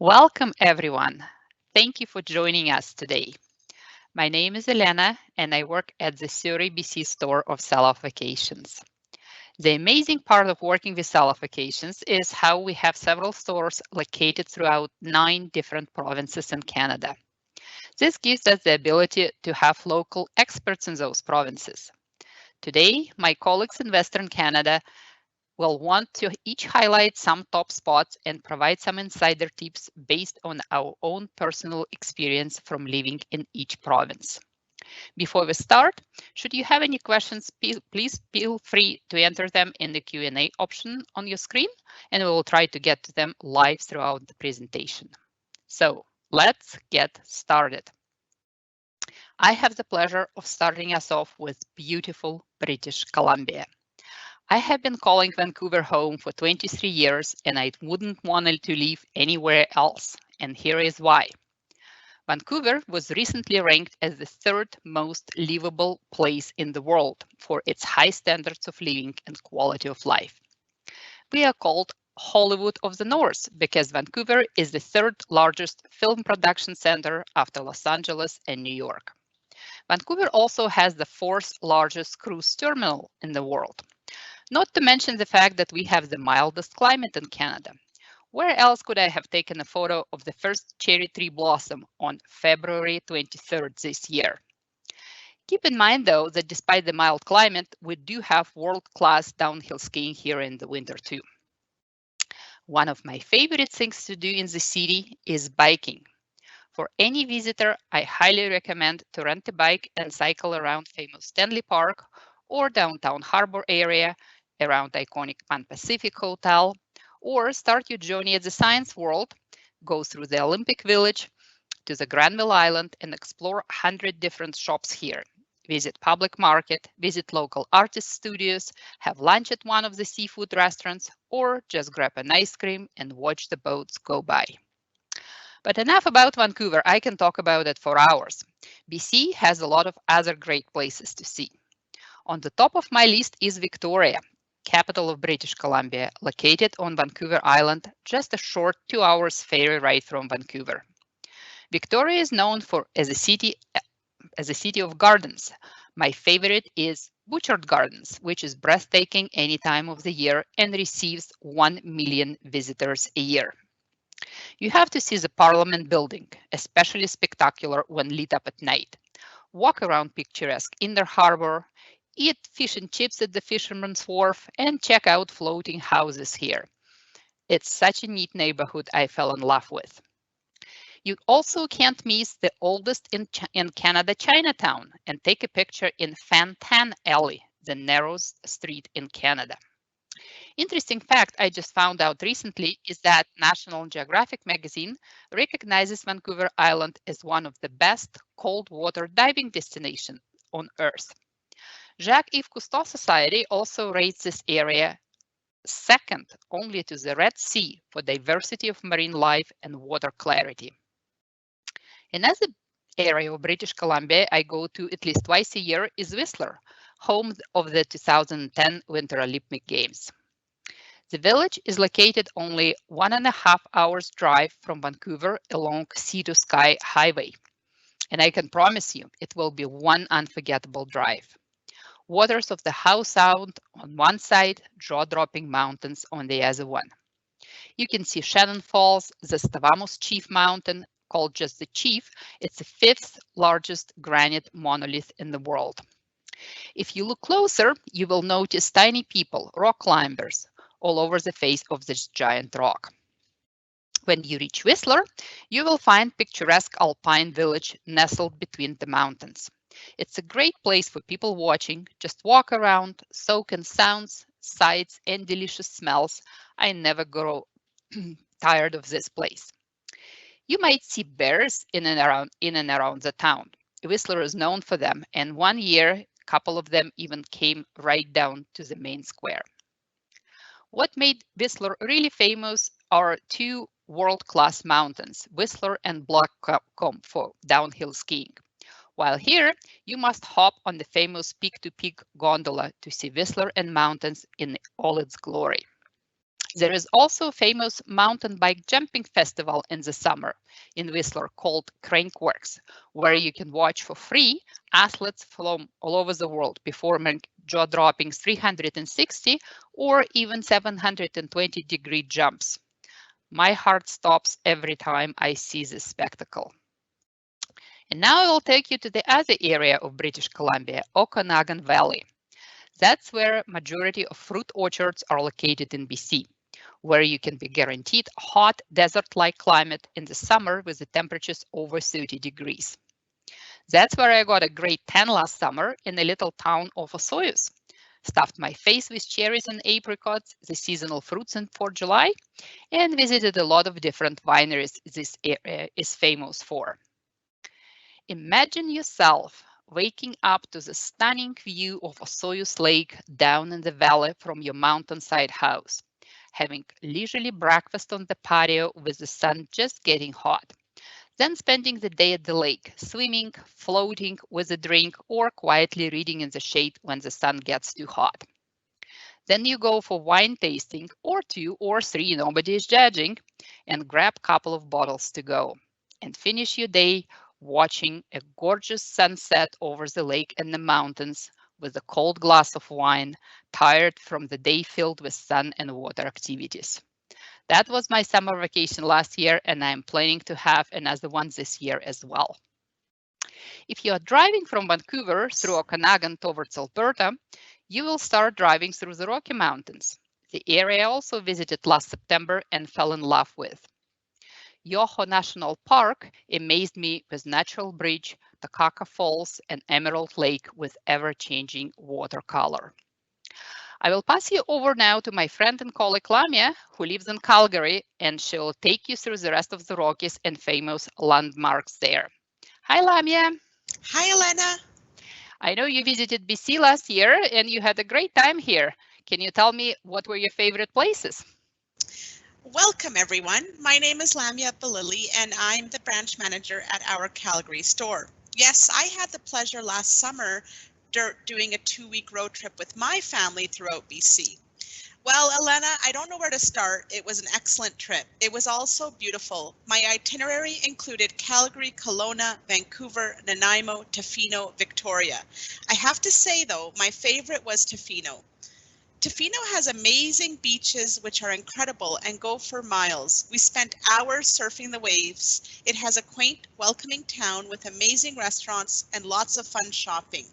Welcome, everyone. Thank you for joining us today. My name is Elena, and I work at the Surrey, BC store of Sell-Off Vacations. The amazing part of working with Sell-Off Vacations is how we have several stores located throughout 9 different provinces in Canada. This gives us the ability to have local experts in those provinces. Today, my colleagues in Western Canada will want to each highlight some top spots and provide some insider tips based on our own personal experience from living in each province. Before we start, should you have any questions, please feel free to enter them in the Q&A option on your screen, and we will try to get to them live throughout the presentation. So let's get started. I have the pleasure of starting us off with beautiful British Columbia. I have been calling Vancouver home for 23 years, and I wouldn't want to live anywhere else. And here is why. Vancouver was recently ranked as the third most livable place in the world for its high standards of living and quality of life. We are called Hollywood of the North because Vancouver is the third largest film production center after Los Angeles and New York. Vancouver also has the fourth largest cruise terminal in the world. Not to mention the fact that we have the mildest climate in Canada. Where else could I have taken a photo of the first cherry tree blossom on February 23rd this year? Keep in mind, though, that despite the mild climate, we do have world-class downhill skiing here in the winter, too. One of my favorite things to do in the city is biking. For any visitor, I highly recommend to rent a bike and cycle around famous Stanley Park or downtown harbor area, around iconic Pan Pacific Hotel, or start your journey at the Science World, go through the Olympic Village to the Granville Island and explore 100 different shops here. Visit public market, visit local artist studios, have lunch at one of the seafood restaurants, or just grab an ice cream and watch the boats go by. But enough about Vancouver, I can talk about it for hours. BC has a lot of other great places to see. On the top of my list is Victoria, capital of British Columbia, located on Vancouver Island, just a short 2 hours ferry ride from Vancouver. Victoria is known as a city of gardens. My favorite is Butchart Gardens, which is breathtaking any time of the year and receives 1 million visitors a year. You have to see the Parliament building, especially spectacular when lit up at night. Walk around picturesque Inner Harbor, eat fish and chips at the Fisherman's Wharf, and check out floating houses here. It's such a neat neighborhood I fell in love with. You also can't miss the oldest in Canada Chinatown and take a picture in Fan Tan Alley, the narrowest street in Canada. Interesting fact I just found out recently is that National Geographic magazine recognizes Vancouver Island as one of the best cold water diving destinations on Earth. Jacques-Yves Cousteau Society also rates this area second only to the Red Sea for diversity of marine life and water clarity. Another area of British Columbia I go to at least twice a year is Whistler, home of the 2010 Winter Olympic Games. The village is located only 1.5 hours drive from Vancouver along Sea to Sky Highway. And I can promise you it will be one unforgettable drive. Waters of the Howe Sound on one side, jaw-dropping mountains on the other one. You can see Shannon Falls, the Stavamos Chief Mountain, called just the Chief. It's the 5th largest granite monolith in the world. If you look closer, you will notice tiny people, rock climbers, all over the face of this giant rock. When you reach Whistler, you will find picturesque alpine village nestled between the mountains. It's a great place for people watching. Just walk around, soak in sounds, sights, and delicious smells. I never grow tired of this place. You might see bears in and around the town. Whistler is known for them, and one year, a couple of them even came right down to the main square. What made Whistler really famous are two world-class mountains, Whistler and Blackcomb for downhill skiing. While here, you must hop on the famous peak-to-peak gondola to see Whistler and mountains in all its glory. There is also a famous mountain bike jumping festival in the summer in Whistler called Crankworks, where you can watch for free athletes from all over the world performing jaw-dropping 360 or even 720-degree jumps. My heart stops every time I see this spectacle. And now I will take you to the other area of British Columbia, Okanagan Valley. That's where majority of fruit orchards are located in BC, where you can be guaranteed hot desert-like climate in the summer with the temperatures over 30 degrees. That's where I got a great tan last summer in a little town of Osoyoos. Stuffed my face with cherries and apricots, the seasonal fruits for July, and visited a lot of different wineries this area is famous for. Imagine yourself waking up to the stunning view of Osoyoos Lake down in the valley from your mountainside house, having leisurely breakfast on the patio with the sun just getting hot, then spending the day at the lake, swimming, floating with a drink, or quietly reading in the shade when the sun gets too hot. Then you go for wine tasting, or two or three, nobody is judging, and grab a couple of bottles to go. And finish your day watching a gorgeous sunset over the lake and the mountains with a cold glass of wine, tired from the day filled with sun and water activities. That was my summer vacation last year, and I'm planning to have another one this year as well. If you are driving from Vancouver through Okanagan towards Alberta, you will start driving through the Rocky Mountains, the area I also visited last September and fell in love with. Yoho National Park amazed me with Natural Bridge, Takaka Falls, and Emerald Lake with ever-changing watercolor. I will pass you over now to my friend and colleague Lamia, who lives in Calgary, and she will take you through the rest of the Rockies and famous landmarks there. Hi, Lamia. Hi, Elena. I know you visited BC last year and you had a great time here. Can you tell me what were your favorite places? Welcome, everyone. My name is Lamia Balili, and I'm the branch manager at our Calgary store. Yes, I had the pleasure last summer doing a 2-week road trip with my family throughout BC. Well, Elena, I don't know where to start. It was an excellent trip. It was also beautiful. My itinerary included Calgary, Kelowna, Vancouver, Nanaimo, Tofino, Victoria. I have to say, though, my favorite was Tofino. Tofino has amazing beaches which are incredible and go for miles. We spent hours surfing the waves. It has a quaint, welcoming town with amazing restaurants and lots of fun shopping.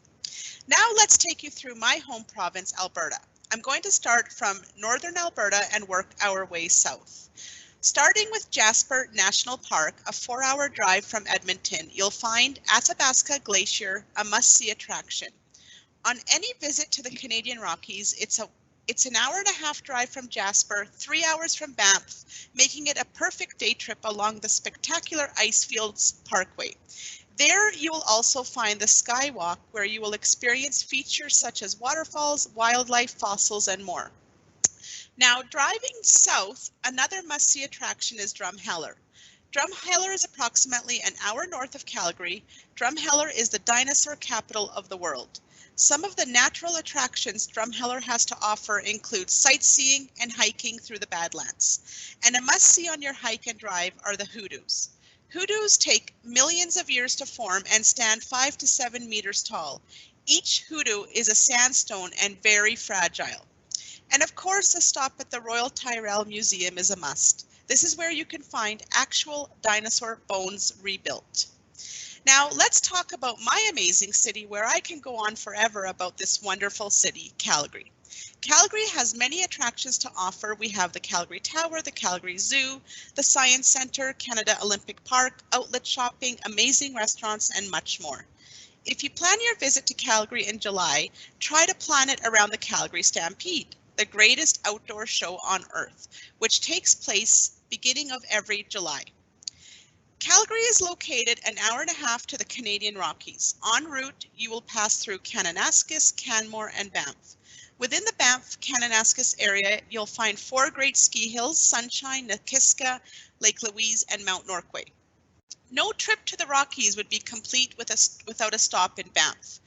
Now let's take you through my home province, Alberta. I'm going to start from northern Alberta and work our way south. Starting with Jasper National Park, a 4-hour drive from Edmonton, you'll find Athabasca Glacier, a must-see attraction. On any visit to the Canadian Rockies, it's an hour-and-a-half drive from Jasper, 3 hours from Banff, making it a perfect day trip along the spectacular Icefields Parkway. There you will also find the Skywalk, where you will experience features such as waterfalls, wildlife, fossils, and more. Now, driving south, another must-see attraction is Drumheller. Drumheller is approximately an hour north of Calgary. Drumheller is the dinosaur capital of the world. Some of the natural attractions Drumheller has to offer include sightseeing and hiking through the Badlands. And a must-see on your hike and drive are the hoodoos. Hoodoos take millions of years to form and stand 5 to 7 meters tall. Each hoodoo is a sandstone and very fragile. And of course, a stop at the Royal Tyrrell Museum is a must. This is where you can find actual dinosaur bones rebuilt. Now let's talk about my amazing city, where I can go on forever about this wonderful city, Calgary. Calgary has many attractions to offer. We have the Calgary Tower, the Calgary Zoo, the Science Centre, Canada Olympic Park, outlet shopping, amazing restaurants, and much more. If you plan your visit to Calgary in July, try to plan it around the Calgary Stampede, the greatest outdoor show on earth, which takes place beginning of every July. Calgary is located an hour and a half to the Canadian Rockies. En route, you will pass through Kananaskis, Canmore, and Banff. Within the Banff-Kananaskis area, you'll find 4 great ski hills: Sunshine, Nakiska, Lake Louise, and Mount Norquay. No trip to the Rockies would be complete without a stop in Banff.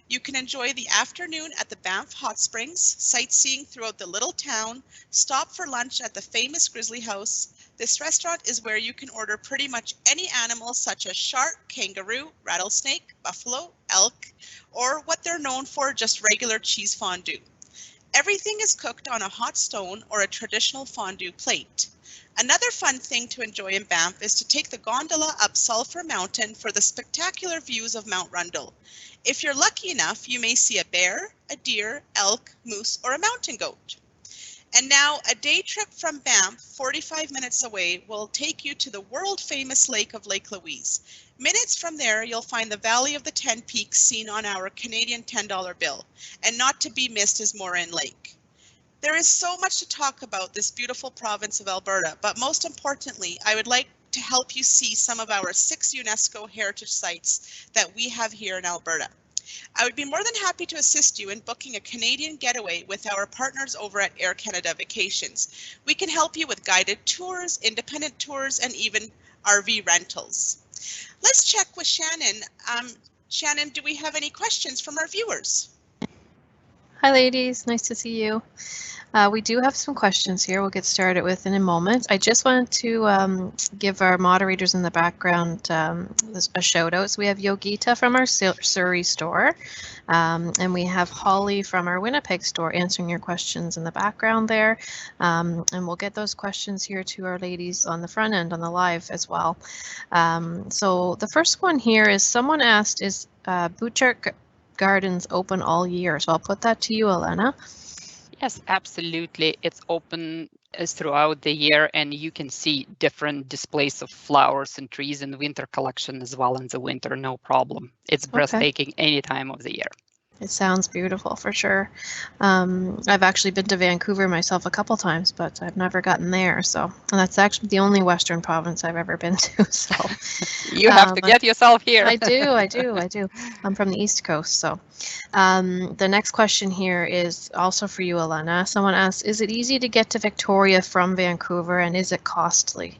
You can enjoy the afternoon at the Banff Hot Springs, sightseeing throughout the little town, stop for lunch at the famous Grizzly House. This restaurant is where you can order pretty much any animal such as shark, kangaroo, rattlesnake, buffalo, elk, or what they're known for, just regular cheese fondue. Everything is cooked on a hot stone or a traditional fondue plate. Another fun thing to enjoy in Banff is to take the gondola up Sulphur Mountain for the spectacular views of Mount Rundle. If you're lucky enough, you may see a bear, a deer, elk, moose, or a mountain goat. And now a day trip from Banff, 45 minutes away, will take you to the world famous lake of Lake Louise. Minutes from there, you'll find the Valley of the 10 Peaks seen on our Canadian $10 bill. And not to be missed is Moraine Lake. There is so much to talk about this beautiful province of Alberta, but most importantly, I would like to help you see some of our 6 UNESCO heritage sites that we have here in Alberta. I would be more than happy to assist you in booking a Canadian getaway with our partners over at Air Canada Vacations. We can help you with guided tours, independent tours, and even RV rentals. Let's check with Shannon. Shannon, do we have any questions from our viewers? Hi ladies, nice to see you. We do have some questions here we'll get started with in a moment. I just wanted to give our moderators in the background a shout out. So we have Yogita from our Surrey store, and we have Holly from our Winnipeg store answering your questions in the background there. And we'll get those questions here to our ladies on the front end on the live as well. So the first one here is someone asked, is Butchart Gardens open all year? So I'll put that to you, Elena. Yes, absolutely. It's open throughout the year, and you can see different displays of flowers and trees in the winter collection as well in the winter, no problem. It's breathtaking any time of the year. It sounds beautiful for sure. I've actually been to Vancouver myself a couple times, but I've never gotten there. So, and that's actually the only Western province I've ever been to. So you have to get yourself here. I do. I'm from the East Coast. So the next question here is also for you, Elena. Someone asked, is it easy to get to Victoria from Vancouver, and is it costly?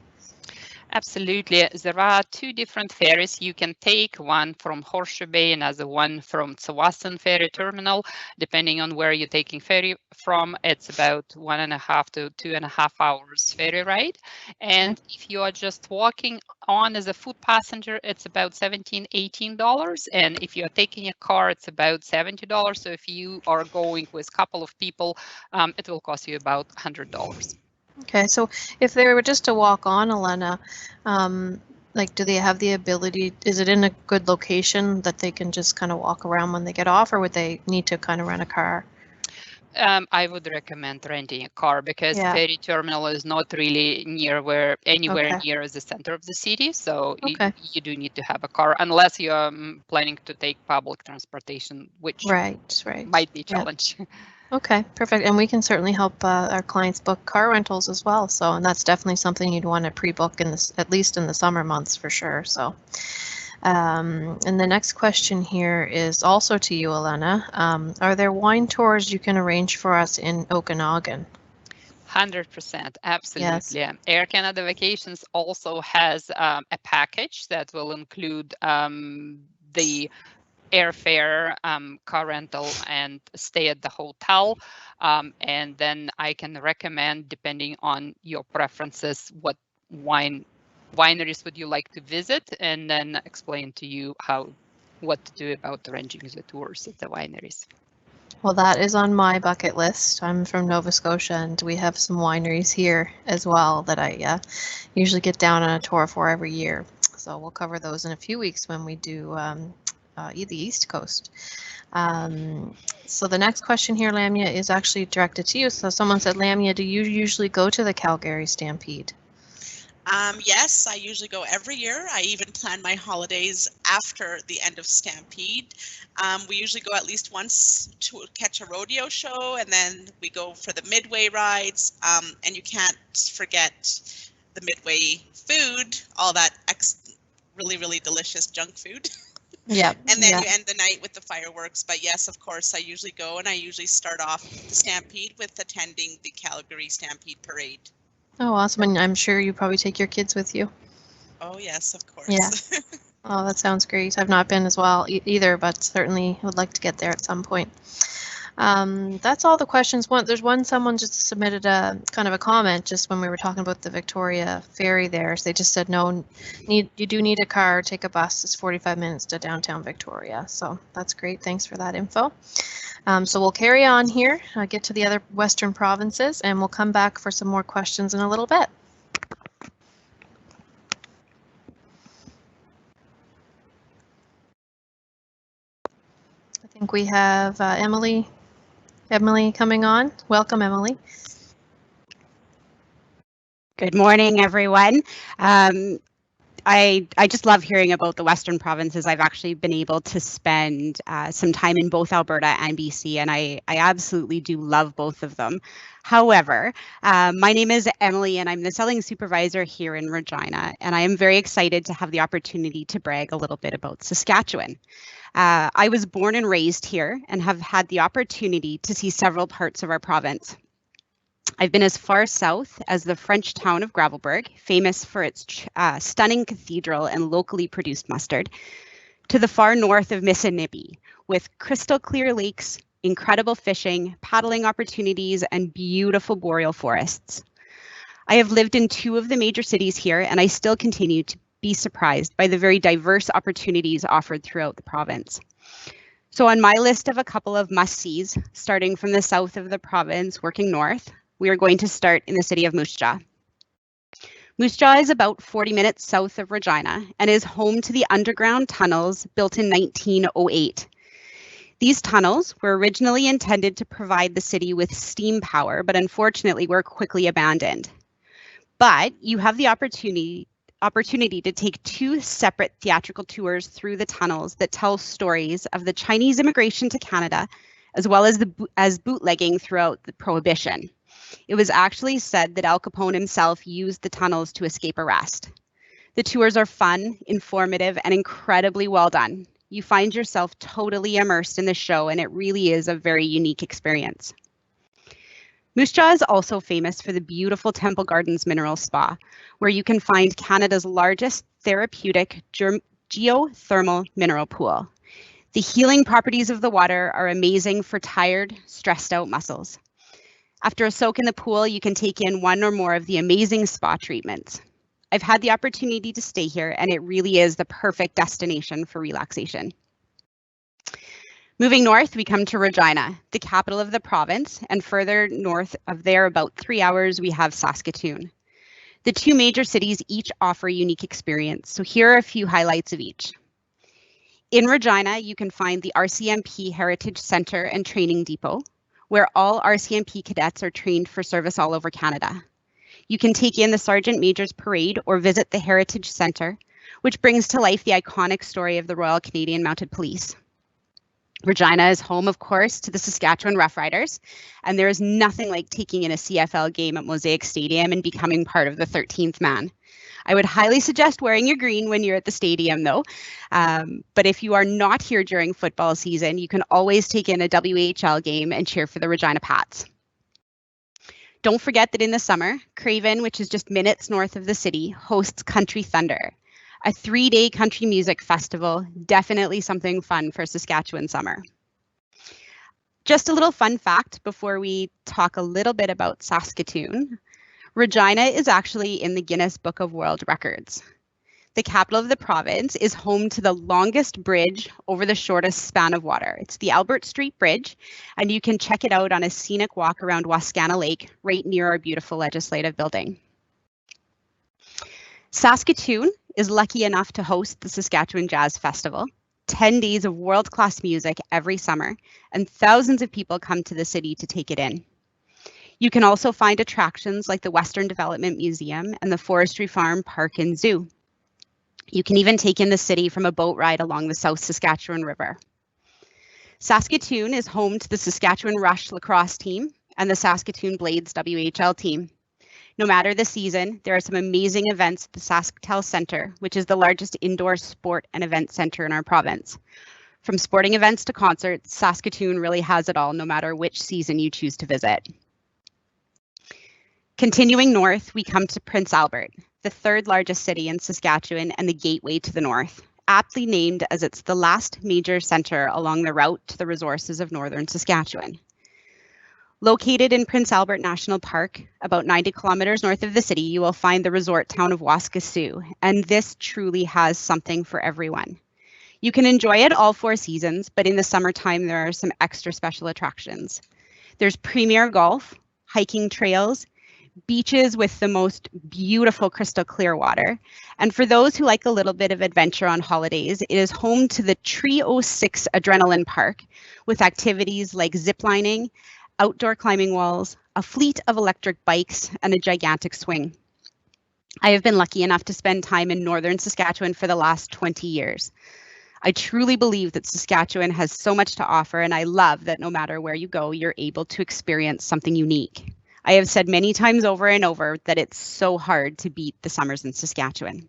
Absolutely. There are 2 different ferries. You can take one from Horseshoe Bay and another one from Tsawwassen Ferry Terminal. Depending on where you're taking ferry from, it's about 1.5 to 2.5 hours ferry ride. And if you are just walking on as a foot passenger, it's about $17, $18. And if you're taking a car, it's about $70. So if you are going with a couple of people, it will cost you about $100. Okay, so if they were just to walk on, Elena, like, do they have the ability, is it in a good location that they can just kind of walk around when they get off, or would they need to kind of rent a car? I would recommend renting a car because ferry terminal is not really anywhere near the center of the city. So you do need to have a car unless you're planning to take public transportation, which might be a challenge. Okay, perfect. And we can certainly help our clients book car rentals as well. So, and that's definitely something you'd want to pre-book in this, at least in the summer months for sure. So, and the next question here is also to you, Elena. Are there wine tours you can arrange for us in Okanagan? 100%, absolutely. Yes. Air Canada Vacations also has a package that will include the airfare, car rental, and stay at the hotel. And then I can recommend, depending on your preferences, what wineries would you like to visit, and then explain to you what to do about arranging the tours at the wineries. Well, that is on my bucket list. I'm from Nova Scotia, and we have some wineries here as well that I usually get down on a tour for every year. So we'll cover those in a few weeks when we do the East Coast. So the next question here, Lamia, is actually directed to you. So someone said, Lamia, do you usually go to the Calgary Stampede? Yes, I usually go every year. I even plan my holidays after the end of Stampede. We usually go at least once to catch a rodeo show, and then we go for the Midway rides. And you can't forget the Midway food, all that really, really delicious junk food. Yeah. And then you end the night with the fireworks. But yes, of course, I usually go, and I usually start off the Stampede with attending the Calgary Stampede Parade. Oh, awesome. And I'm sure you probably take your kids with you. Oh, yes, of course. Yeah. Oh, that sounds great. I've not been as well either, but certainly would like to get there at some point. That's all the questions. Someone just submitted a kind of a comment just when we were talking about the Victoria Ferry there. So they just said, no, you do need a car, take a bus. It's 45 minutes to downtown Victoria. So that's great. Thanks for that info. So we'll carry on here, get to the other Western provinces, and we'll come back for some more questions in a little bit. I think we have Emily coming on. Welcome, Emily. Good morning, everyone. I just love hearing about the Western provinces. I've actually been able to spend some time in both Alberta and BC, and I absolutely do love both of them. However, my name is Emily, and I'm the selling supervisor here in Regina, and I am very excited to have the opportunity to brag a little bit about Saskatchewan. I was born and raised here and have had the opportunity to see several parts of our province. I've been as far south as the French town of Gravelbourg, famous for its stunning cathedral and locally produced mustard, to the far north of Missinippi, with crystal clear lakes, incredible fishing, paddling opportunities, and beautiful boreal forests. I have lived in 2 of the major cities here, and I still continue to be surprised by the very diverse opportunities offered throughout the province. So on my list of a couple of must-sees, starting from the south of the province, working north, we are going to start in the city of Moose Jaw. Moose Jaw is about 40 minutes south of Regina and is home to the underground tunnels built in 1908. These tunnels were originally intended to provide the city with steam power, but unfortunately were quickly abandoned. But you have the opportunity to take 2 separate theatrical tours through the tunnels that tell stories of the Chinese immigration to Canada, as well as bootlegging throughout the Prohibition. It was actually said that Al Capone himself used the tunnels to escape arrest. The tours are fun, informative, and incredibly well done. You find yourself totally immersed in the show, and it really is a very unique experience. Moose Jaw is also famous for the beautiful Temple Gardens Mineral Spa, where you can find Canada's largest therapeutic geothermal mineral pool. The healing properties of the water are amazing for tired, stressed out muscles. After a soak in the pool, you can take in 1 or more of the amazing spa treatments. I've had the opportunity to stay here, and it really is the perfect destination for relaxation. Moving north, we come to Regina, the capital of the province, and further north of there, about 3 hours, we have Saskatoon. The 2 major cities each offer a unique experience, so here are a few highlights of each. In Regina, you can find the RCMP Heritage Centre and Training Depot, where all RCMP cadets are trained for service all over Canada. You can take in the Sergeant Major's Parade or visit the Heritage Centre, which brings to life the iconic story of the Royal Canadian Mounted Police. Regina is home, of course, to the Saskatchewan Roughriders, and there is nothing like taking in a CFL game at Mosaic Stadium and becoming part of the 13th man. I would highly suggest wearing your green when you're at the stadium, though. But if you are not here during football season, you can always take in a WHL game and cheer for the Regina Pats. Don't forget that in the summer, Craven, which is just minutes north of the city, hosts Country Thunder, a 3-day country music festival, definitely something fun for Saskatchewan summer. Just a little fun fact before we talk a little bit about Saskatoon. Regina is actually in the Guinness Book of World Records. The capital of the province is home to the longest bridge over the shortest span of water. It's the Albert Street Bridge, and you can check it out on a scenic walk around Wascana Lake, right near our beautiful legislative building. Saskatoon is lucky enough to host the Saskatchewan Jazz Festival, 10 days of world-class music every summer, and thousands of people come to the city to take it in. You can also find attractions like the Western Development Museum and the Forestry Farm Park and Zoo. You can even take in the city from a boat ride along the South Saskatchewan River. Saskatoon is home to the Saskatchewan Rush lacrosse team and the Saskatoon Blades WHL team. No matter the season, there are some amazing events at the SaskTel Centre, which is the largest indoor sport and event centre in our province. From sporting events to concerts, Saskatoon really has it all, no matter which season you choose to visit. Continuing north, we come to Prince Albert, the 3rd largest city in Saskatchewan and the gateway to the north. aptly named as it's the last major centre along the route to the resources of northern Saskatchewan. Located in Prince Albert National Park, about 90 kilometers north of the city, you will find the resort town of Waskesiu, and this truly has something for everyone. You can enjoy it all 4 seasons, but in the summertime, there are some extra special attractions. There's premier golf, hiking trails, beaches with the most beautiful crystal clear water. And for those who like a little bit of adventure on holidays, it is home to the Trio 6 Adrenaline Park with activities like ziplining, outdoor climbing walls, a fleet of electric bikes, and a gigantic swing. I have been lucky enough to spend time in northern Saskatchewan for the last 20 years. I truly believe that Saskatchewan has so much to offer, and I love that no matter where you go, you're able to experience something unique. I have said many times over and over that it's so hard to beat the summers in Saskatchewan.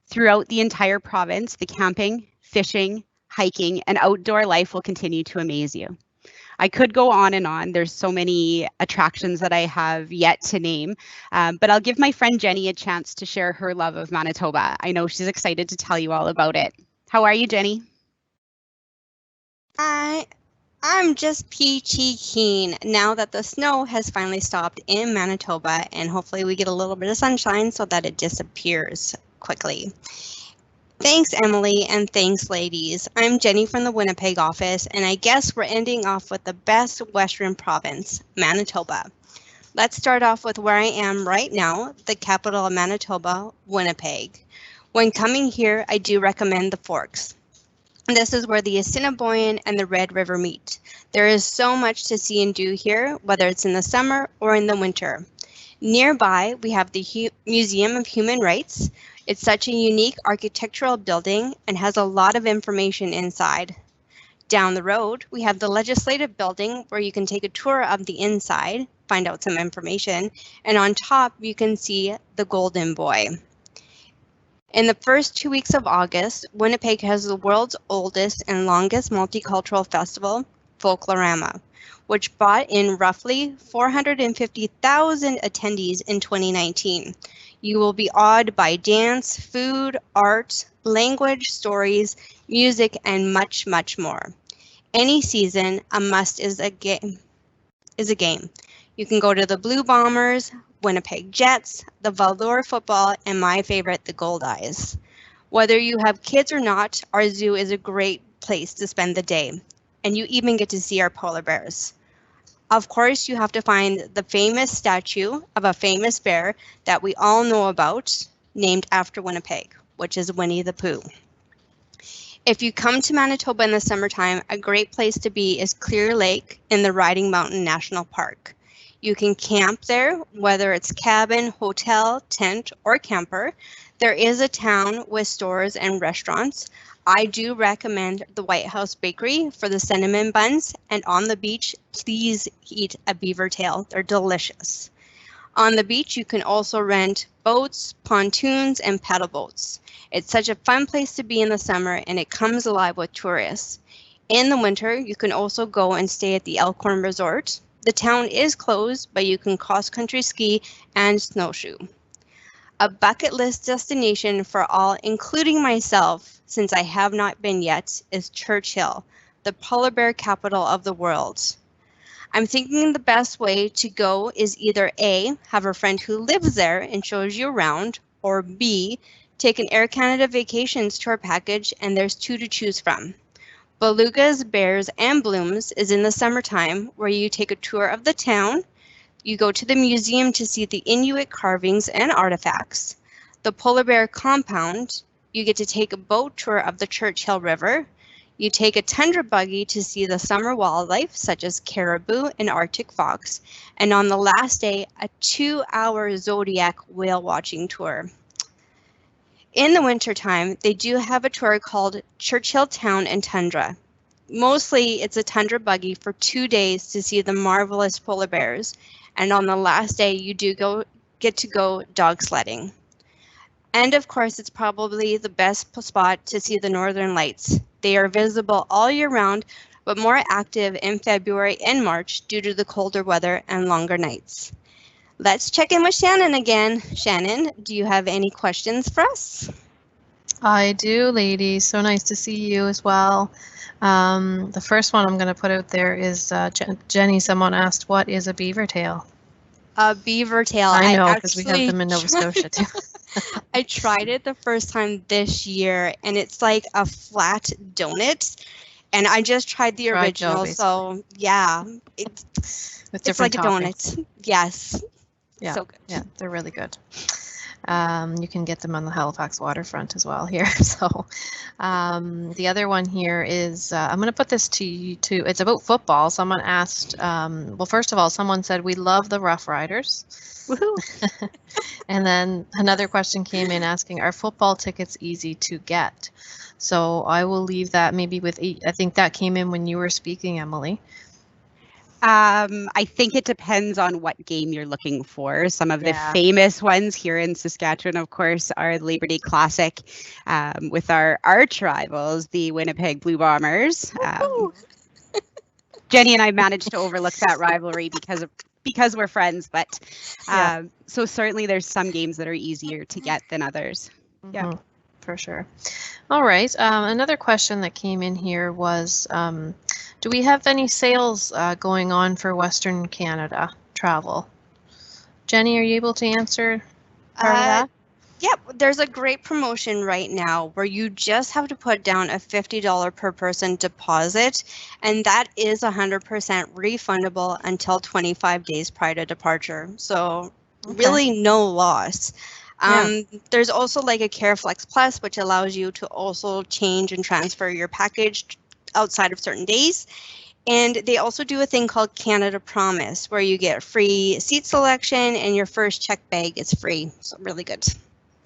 Throughout the entire province, the camping, fishing, hiking, and outdoor life will continue to amaze you. I could go on and on. There's so many attractions that I have yet to name, but I'll give my friend Jenny a chance to share her love of Manitoba. I know she's excited to tell you all about it. How are you, Jenny? I'm just peachy keen now that the snow has finally stopped in Manitoba, and hopefully we get a little bit of sunshine so that it disappears quickly. Thanks, Emily, and thanks, ladies. I'm Jenny from the Winnipeg office, and I guess we're ending off with the best Western province, Manitoba. Let's start off with where I am right now, the capital of Manitoba, Winnipeg. When coming here, I do recommend the Forks. This is where the Assiniboine and the Red River meet. There is so much to see and do here, whether it's in the summer or in the winter. Nearby, we have the Museum of Human Rights. It's such a unique architectural building and has a lot of information inside. Down the road, we have the Legislative Building where you can take a tour of the inside, find out some information, and on top you can see the Golden Boy. In the first 2 weeks of August, Winnipeg has the world's oldest and longest multicultural festival, Folklorama, which brought in roughly 450,000 attendees in 2019. You will be awed by dance, food, art, language, stories, music, and much, much more. Any season, a must is a game. You can go to the Blue Bombers, Winnipeg Jets, the Valdor football, and my favorite, the Gold Eyes. Whether you have kids or not, our zoo is a great place to spend the day, and you even get to see our polar bears. Of course, you have to find the famous statue of a famous bear that we all know about, named after Winnipeg, which is Winnie the Pooh. If you come to Manitoba in the summertime, a great place to be is Clear Lake in the Riding Mountain National Park. You can camp there, whether it's cabin, hotel, tent, or camper. There is a town with stores and restaurants. I do recommend the White House Bakery for the cinnamon buns, and on the beach, please eat a beaver tail. They're delicious. On the beach, you can also rent boats, pontoons, and paddle boats. It's such a fun place to be in the summer, and it comes alive with tourists. In the winter, you can also go and stay at the Elkhorn Resort. The town is closed, but you can cross-country ski and snowshoe. A bucket list destination for all, including myself, since I have not been yet, is Churchill, the polar bear capital of the world. I'm thinking the best way to go is either A, have a friend who lives there and shows you around, or B, take an Air Canada Vacations tour package, and there's 2 to choose from. Belugas, Bears, and Blooms is in the summertime, where you take a tour of the town. You go to the museum to see the Inuit carvings and artifacts. The Polar Bear Compound, you get to take a boat tour of the Churchill River. You take a tundra buggy to see the summer wildlife, such as caribou and Arctic fox. And on the last day, a 2-hour Zodiac whale watching tour. In the wintertime, they do have a tour called Churchill Town and Tundra. Mostly, it's a tundra buggy for 2 days to see the marvelous polar bears. And on the last day, you do get to go dog sledding. And of course, it's probably the best spot to see the northern lights. They are visible all year round, but more active in February and March due to the colder weather and longer nights. Let's check in with Shannon again. Shannon, do you have any questions for us? I do, ladies. So nice to see you as well. The first one I'm going to put out there is Jenny. Someone asked, what is a beaver tail? A beaver tail. I know, because we have them in Nova tried- Scotia too. I tried it the first time this year, and it's like a flat donut. And I just tried the Fried dough, original, so yeah, With it's like different a toppings. donut. Yes. Yeah, So good. yeah, they're really good. You can get them on the Halifax waterfront as well here. So the other one here is, I'm going to put this to you too. It's about football. Someone asked, well, first of all, someone said, we love the Rough Riders. Woohoo. And then another question came in asking, are football tickets easy to get? So I will leave that maybe with, I think that came in when you were speaking, Emily. I think it depends on what game you're looking for. Some of the famous ones here in Saskatchewan, of course, are the Labor Day Classic with our arch rivals, the Winnipeg Blue Bombers. Jenny and I managed to overlook that rivalry because we're friends, but so certainly there's some games that are easier to get than others. Yeah, for sure. All right. Another question that came in here was, do we have any sales going on for Western Canada travel? Jenny, are you able to answer part of that? Yep, there's a great promotion right now where you just have to put down a $50 per person deposit, and that is 100% refundable until 25 days prior to departure. So really no loss. There's also like a CareFlex Plus, which allows you to also change and transfer your package outside of certain days. And they also do a thing called Canada Promise, where you get free seat selection and your first check bag is free. So really good.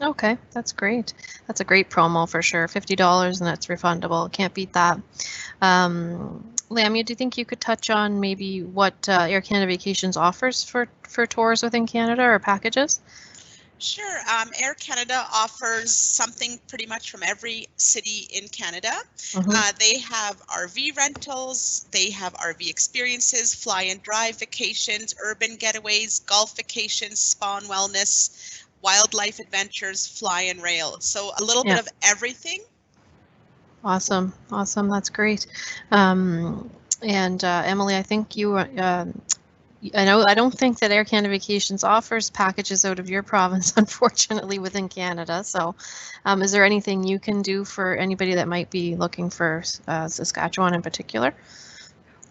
Okay, that's great. That's a great promo for sure. $50 and that's refundable. Can't beat that. Lamia, do you think you could touch on maybe what Air Canada Vacations offers for tours within Canada or packages? Sure. Air Canada offers something pretty much from every city in Canada. They have RV rentals, they have RV experiences, fly and drive vacations, urban getaways, golf vacations, spa and wellness, wildlife adventures, fly and rail. So a little bit of everything. Awesome. Awesome. That's great. And Emily, I think you I don't think that Air Canada Vacations offers packages out of your province, unfortunately, within Canada. So is there anything you can do for anybody that might be looking for Saskatchewan in particular?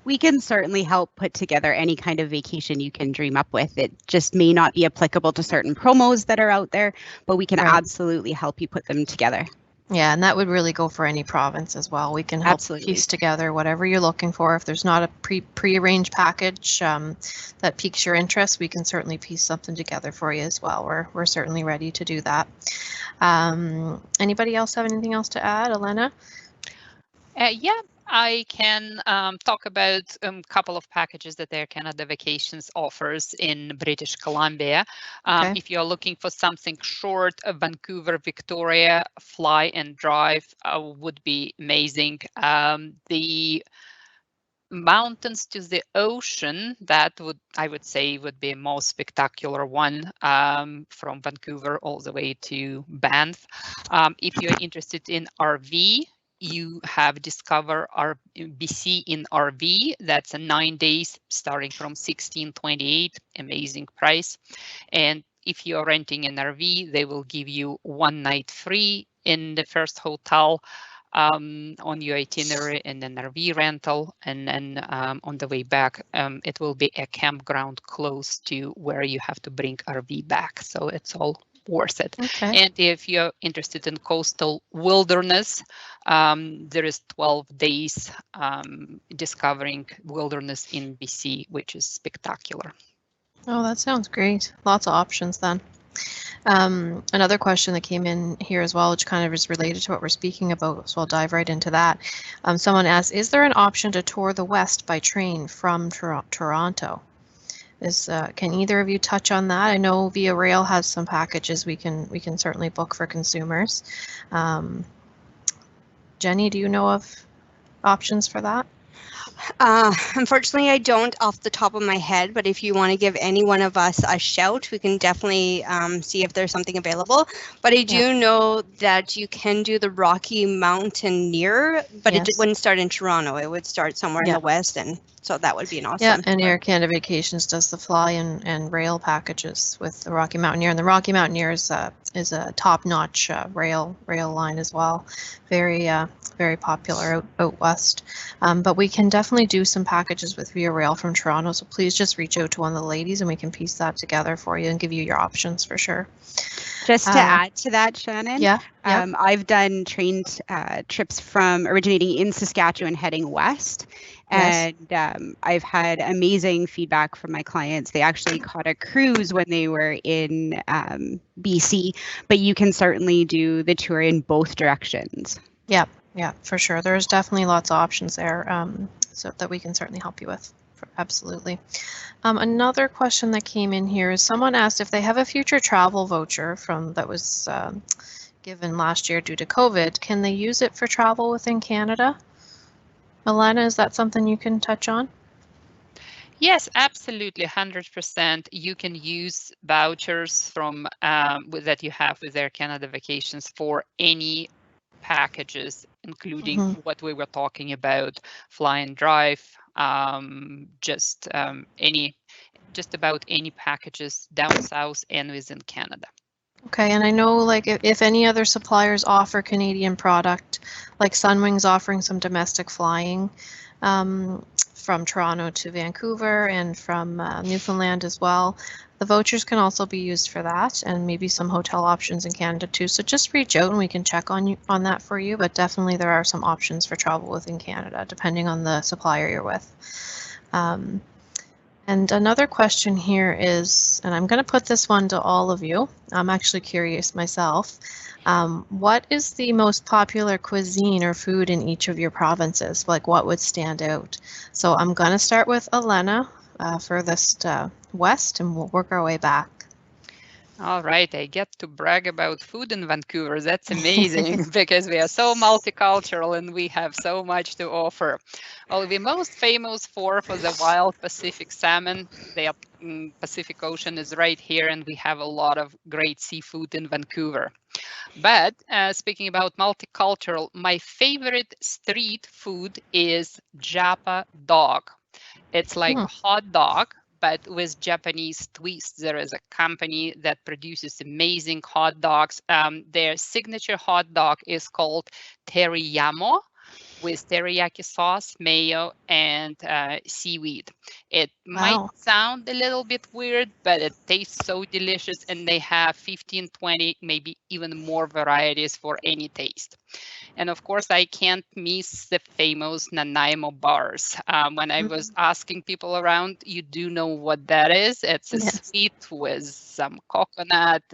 We can certainly help put together any kind of vacation you can dream up with. It just may not be applicable to certain promos that are out there, but we can absolutely help you put them together. Yeah, and that would really go for any province as well. We can help piece together whatever you're looking for. If there's not a pre-arranged package that piques your interest, we can certainly piece something together for you as well. We're certainly ready to do that. Anybody else have anything else to add, Elena? Yeah, I can talk about a couple of packages that Air Canada Vacations offers in British Columbia. If you're looking for something short, Vancouver, Victoria, fly and drive would be amazing. The mountains to the ocean, that I would say would be a most spectacular one, from Vancouver all the way to Banff. If you're interested in RV, you have Discover our BC in RV. That's a 9 days starting from $16.28, amazing price. And if you're renting an RV, they will give you 1 night free in the first hotel on your itinerary and an RV rental. And then on the way back, it will be a campground close to where you have to bring RV back. So it's all worth it. And if you're interested in coastal wilderness, there is 12 days discovering wilderness in BC, which is spectacular. Oh, that sounds great. Lots of options then. Another question that came in here as well, which kind of is related to what we're speaking about, so I'll dive right into that. Someone asked, is there an option to tour the West by train from Toronto? Can either of you touch on that? I know Via Rail has some packages we can certainly book for consumers. Jenny, do you know of options for that? Unfortunately, I don't off the top of my head, but if you want to give any one of us a shout, we can definitely see if there's something available. But I do know that you can do the Rocky Mountaineer, but it wouldn't start in Toronto. It would start somewhere in the west, and so that would be an awesome. Yeah, and Air Canada Vacations does the fly and rail packages with the Rocky Mountaineer, and the Rocky Mountaineer is a top-notch rail line as well. Very popular out west. But we can definitely do some packages with Via Rail from Toronto, so please just reach out to one of the ladies and we can piece that together for you and give you your options for sure. Just to add to that, Shannon, I've done train trips from originating in Saskatchewan heading west. And I've had amazing feedback from my clients. They actually caught a cruise when they were in BC, but you can certainly do the tour in both directions. Yeah, for sure. There's definitely lots of options there, so that we can certainly help you with. Absolutely. Another question that came in here is someone asked if they have a future travel voucher that was given last year due to COVID. Can they use it for travel within Canada? Elena, is that something you can touch on? Yes, absolutely, 100%. You can use vouchers from that you have with Air Canada Vacations for any packages, including what we were talking about, fly and drive, just about any packages down south and within Canada. Okay, and I know like if any other suppliers offer Canadian product, like Sunwing's offering some domestic flying from Toronto to Vancouver and from Newfoundland as well. The vouchers can also be used for that, and maybe some hotel options in Canada too. So just reach out and we can check on that for you. But definitely there are some options for travel within Canada, depending on the supplier you're with. And another question here is, and I'm going to put this one to all of you. I'm actually curious myself. What is the most popular cuisine or food in each of your provinces? Like what would stand out? So I'm going to start with Elena, furthest west, and we'll work our way back. All right, I get to brag about food in Vancouver. That's amazing because we are so multicultural and we have so much to offer. Well, we're most famous for the wild Pacific salmon. The Pacific Ocean is right here and we have a lot of great seafood in Vancouver. But speaking about multicultural, my favorite street food is Japa dog. It's like a hot dog, but with Japanese twist. There is a company that produces amazing hot dogs. Their signature hot dog is called teriyamo, with teriyaki sauce, mayo, and seaweed. It might sound a little bit weird, but it tastes so delicious, and they have 15, 20, maybe even more varieties for any taste. And of course, I can't miss the famous Nanaimo bars. When I was asking people around, you do know what that is. It's a sweet with some coconut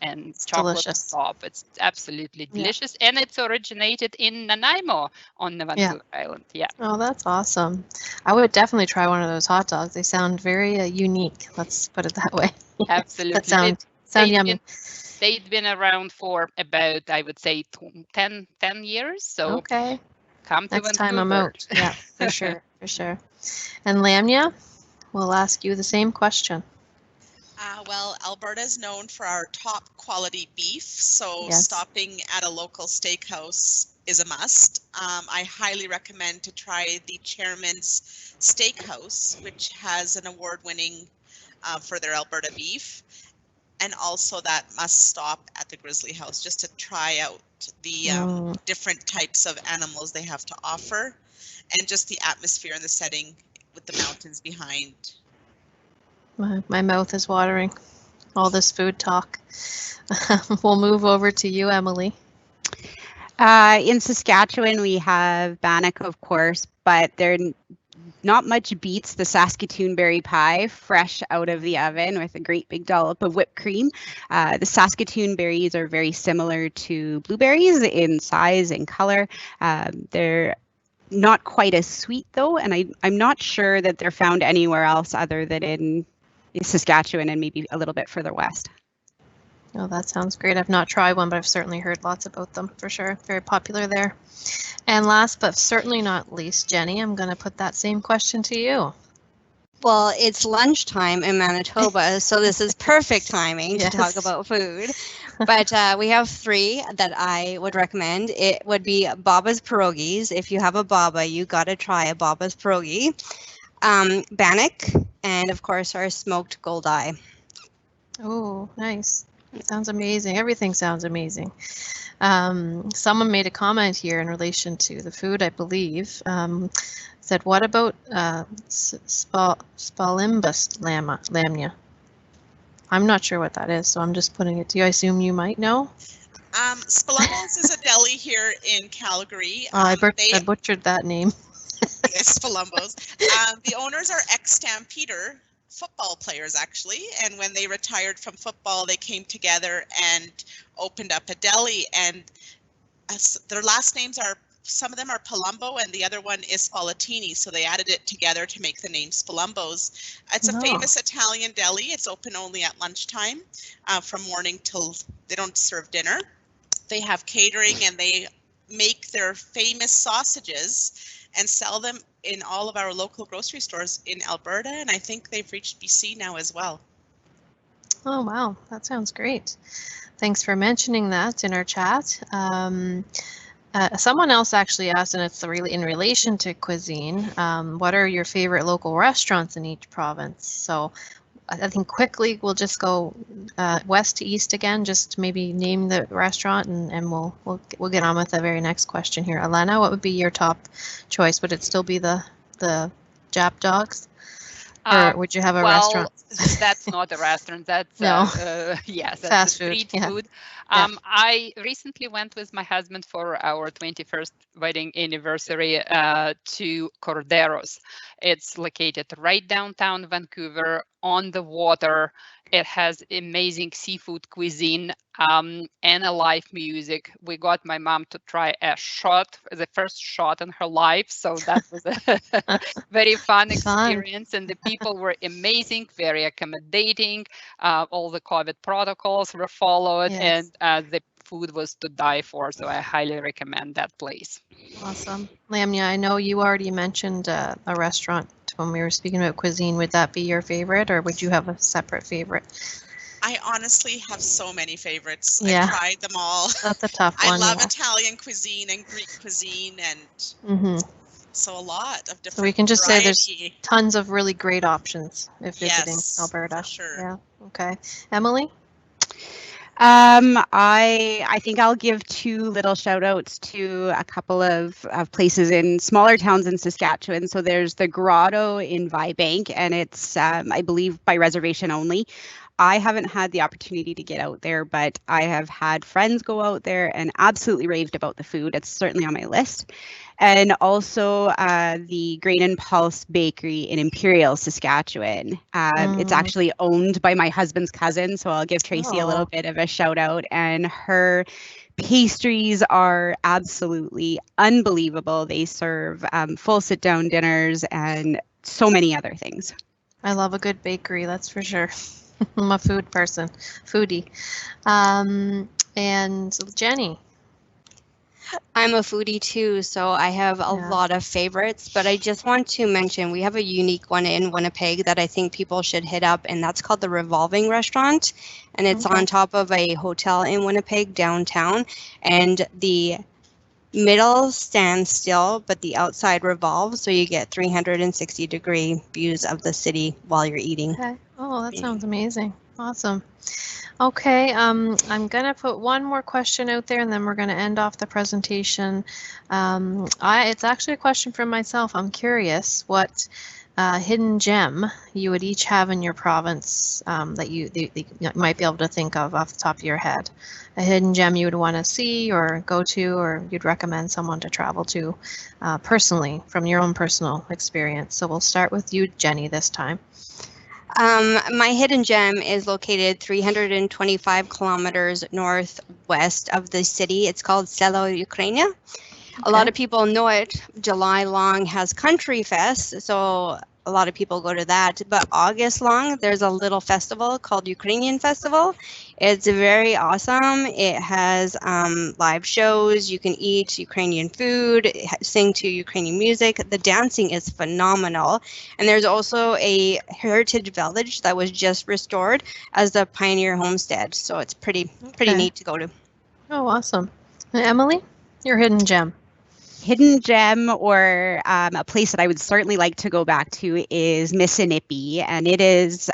and chocolate on top. It's absolutely delicious. And it's originated in Nanaimo on the Vancouver Island. Yeah. Oh, that's awesome. I would definitely try one of those hot dogs. They sound very unique. Let's put it that way. Absolutely. That sound yummy. They've been around for about, I would say, 10 years. So come to Next Vancouver. time I'm out. Yeah, for sure, for sure. And Lamia, we'll ask you the same question. Well, Alberta is known for our top quality beef, so stopping at a local steakhouse is a must. I highly recommend to try the Chairman's Steakhouse, which has an award-winning for their Alberta beef. And also that must stop at the Grizzly House just to try out the different types of animals they have to offer, and just the atmosphere and the setting with the mountains behind. My mouth is watering. All this food talk. We'll move over to you, Emily. In Saskatchewan, we have bannock, of course, but they're not much beats the Saskatoon berry pie fresh out of the oven with a great big dollop of whipped cream. The Saskatoon berries are very similar to blueberries in size and color. They're not quite as sweet though, and I'm not sure that they're found anywhere else other than in Saskatchewan and maybe a little bit further west. Oh, that sounds great. I've not tried one, but I've certainly heard lots about them for sure. Very popular there. And last but certainly not least, Jenny, I'm going to put that same question to you. Well, it's lunchtime in Manitoba, so this is perfect timing to talk Yes. about food. But we have 3 that I would recommend. It would be Baba's Pierogies. If you have a Baba, you got to try a Baba's Pierogi. Bannock, and of course our smoked goldeye. Oh, nice. Sounds amazing. Everything sounds amazing. Someone made a comment here in relation to the food, I believe. Said, what about spalimbus lamia? I'm not sure what that is, so I'm just putting it to you. I assume you might know. Spalumbo's is a deli here in Calgary. I butchered that name. Yes, Spalumbo's. The owners are ex-Stampeder football players, actually, and when they retired from football, they came together and opened up a deli, and their last names are, some of them are Palumbo and the other one is Spallatini, so they added it together to make the name Spalumbo's. It's a famous Italian deli. It's open only at lunchtime from morning till they don't serve dinner. They have catering and they make their famous sausages and sell them in all of our local grocery stores in Alberta, and I think they've reached BC now as well. Oh, wow. That sounds great. Thanks for mentioning that in our chat. Someone else actually asked, and it's really in relation to cuisine, what are your favorite local restaurants in each province? So I think quickly we'll just go west to east again, just maybe name the restaurant, and we'll get on with the very next question here. Elena, what would be your top choice? Would it still be the Jap Dogs? Or would you have a restaurant? That's not a restaurant. That's no. Yes, that's fast street food. food. Yeah. I recently went with my husband for our 21st wedding anniversary to Corderos. It's located right downtown Vancouver on the water. It has amazing seafood cuisine and a live music. We got my mom to try a shot, the first shot in her life. So that was a very fun experience. And the people were amazing, very accommodating. All the COVID protocols were followed, Yes. and the food was to die for. So I highly recommend that place. Awesome. Lamia, I know you already mentioned a restaurant when we were speaking about cuisine. Would that be your favorite, or would you have a separate favorite? I honestly have so many favorites. Yeah. I've tried them all. That's a tough one. I love Italian cuisine and Greek cuisine, and so a lot of different. So we can just variety. say there's tons of really great options if visiting Alberta. For sure. Yeah. Okay. Emily? I think I'll give 2 little shout outs to a couple of places in smaller towns in Saskatchewan. So there's the Grotto in Vibank, and it's, I believe, by reservation only. I haven't had the opportunity to get out there, but I have had friends go out there and absolutely raved about the food. It's certainly on my list. And also the Grain and Pulse Bakery in Imperial, Saskatchewan. It's actually owned by my husband's cousin, so I'll give Tracy a little bit of a shout out. And her pastries are absolutely unbelievable. They serve full sit-down dinners and so many other things. I love a good bakery, that's for sure. I'm a food person, foodie. And Jenny? I'm a foodie too, so I have a lot of favorites, but I just want to mention we have a unique one in Winnipeg that I think people should hit up, and that's called the Revolving Restaurant, and it's on top of a hotel in Winnipeg downtown, and the middle stands still, but the outside revolves, so you get 360-degree views of the city while you're eating. Okay. Oh, that sounds amazing. Awesome. Okay, I'm going to put one more question out there and then we're going to end off the presentation. It's actually a question from myself. I'm curious what hidden gem you would each have in your province that you might be able to think of off the top of your head. A hidden gem you would want to see or go to, or you'd recommend someone to travel to personally from your own personal experience. So we'll start with you, Jenny, this time. My hidden gem is located 325 kilometers northwest of the city. It's called Selo, Ukraine. Okay. A lot of people know it. July long has Country Fest, so a lot of people go to that. But August long, there's a little festival called Ukrainian Festival. It's very awesome. It has live shows. You can eat Ukrainian food, sing to Ukrainian music. The dancing is phenomenal. And there's also a heritage village that was just restored as the Pioneer Homestead. So it's pretty neat to go to. Oh, awesome. And Emily, your hidden gem. Hidden gem, or a place that I would certainly like to go back to, is Missinippi, and it is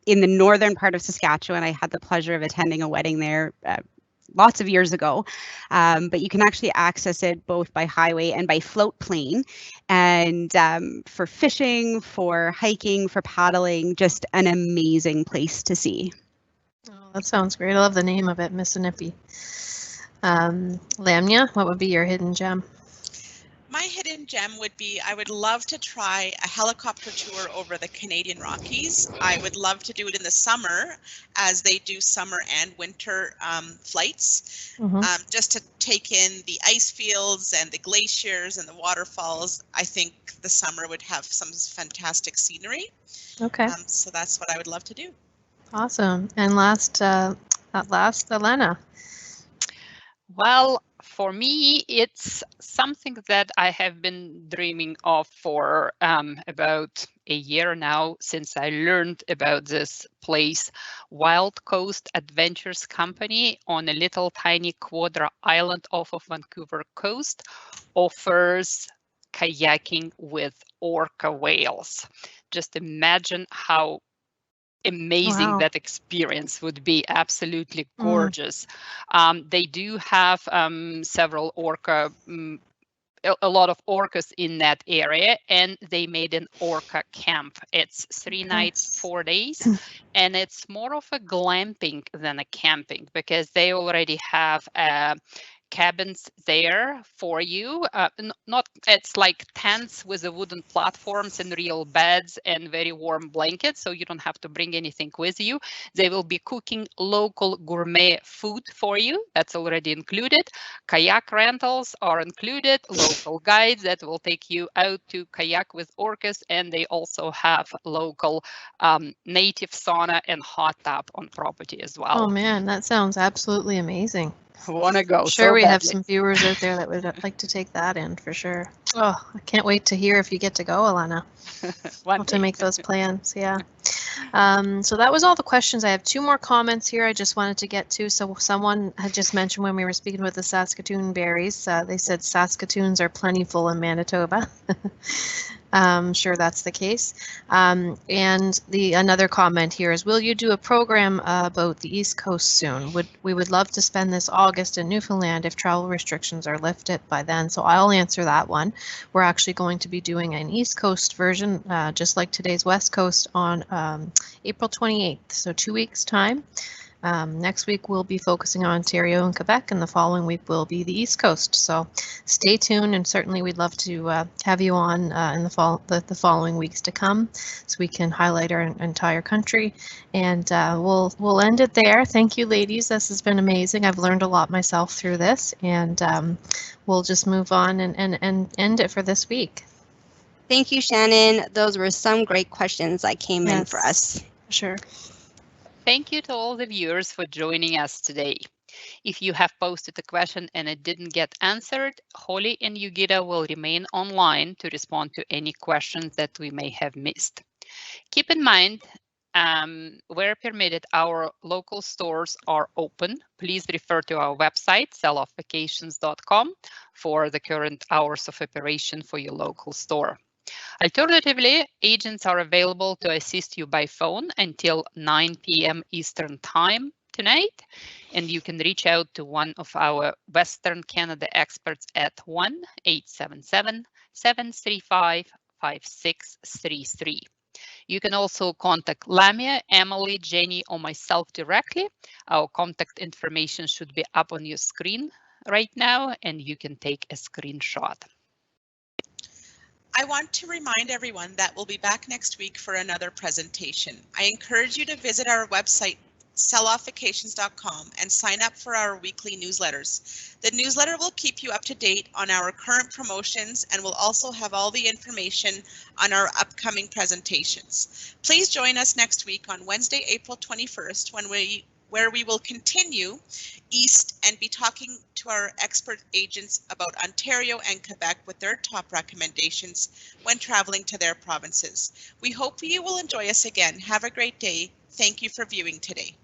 in the northern part of Saskatchewan. I had the pleasure of attending a wedding there lots of years ago, but you can actually access it both by highway and by float plane, and for fishing, for hiking, for paddling, just an amazing place to see. Oh, that sounds great. I love the name of it, Missinippi. Lamia, what would be your hidden gem? My hidden gem would be, I would love to try a helicopter tour over the Canadian Rockies. I would love to do it in the summer, as they do summer and winter flights, just to take in the ice fields and the glaciers and the waterfalls. I think the summer would have some fantastic scenery. Okay. So that's what I would love to do. Awesome. And last, Elena. Well, for me, it's something that I have been dreaming of for about a year now, since I learned about this place. Wild Coast Adventures Company, on a little tiny Quadra island off of Vancouver coast, offers kayaking with orca whales. Just imagine how amazing that experience would be. Absolutely gorgeous. They do have several orca, a lot of orcas in that area, and they made an orca camp. It's 3 nights, 4 days, and it's more of a glamping than a camping, because they already have cabins there for you. Not, it's like tents with the wooden platforms and real beds and very warm blankets, so you don't have to bring anything with you. They will be cooking local gourmet food for you. That's already included. Kayak rentals are included. Local guides that will take you out to kayak with orcas, and they also have local native sauna and hot tub on property as well. Oh man, that sounds absolutely amazing. Want to go? Sure, so we badly. have some viewers out there that would like to take that in for sure. Oh, I can't wait to hear if you get to go, Alana. Have to make those plans. Yeah. So that was all the questions. I have 2 more comments here I just wanted to get to. So someone had just mentioned when we were speaking with the Saskatoon berries, they said Saskatoons are plentiful in Manitoba. Sure, that's the case. And another comment here is, will you do a program about the East Coast soon? We would love to spend this August in Newfoundland if travel restrictions are lifted by then. So I'll answer that one. We're actually going to be doing an East Coast version, just like today's West Coast, on April 28th, so 2 weeks' time. Next week we'll be focusing on Ontario and Quebec, and the following week will be the East Coast. So stay tuned, and certainly we'd love to have you on in the following weeks to come, so we can highlight our entire country. And we'll end it there. Thank you, ladies. This has been amazing. I've learned a lot myself through this, and we'll just move on and end it for this week. Thank you, Shannon. Those were some great questions that came in for us. Sure. Thank you to all the viewers for joining us today. If you have posted a question and it didn't get answered, Holly and Yugita will remain online to respond to any questions that we may have missed. Keep in mind, where permitted, our local stores are open. Please refer to our website, selloffvacations.com, for the current hours of operation for your local store. Alternatively, agents are available to assist you by phone until 9 p.m. Eastern Time tonight, and you can reach out to one of our Western Canada experts at 1-877-735-5633. You can also contact Lamia, Emily, Jenny, or myself directly. Our contact information should be up on your screen right now, and you can take a screenshot. I want to remind everyone that we'll be back next week for another presentation. I encourage you to visit our website, selloffvacations.com, and sign up for our weekly newsletters. The newsletter will keep you up to date on our current promotions and will also have all the information on our upcoming presentations. Please join us next week on Wednesday, April 21st, when we where we will continue east and be talking to our expert agents about Ontario and Quebec with their top recommendations when traveling to their provinces. We hope you will enjoy us again. Have a great day. Thank you for viewing today.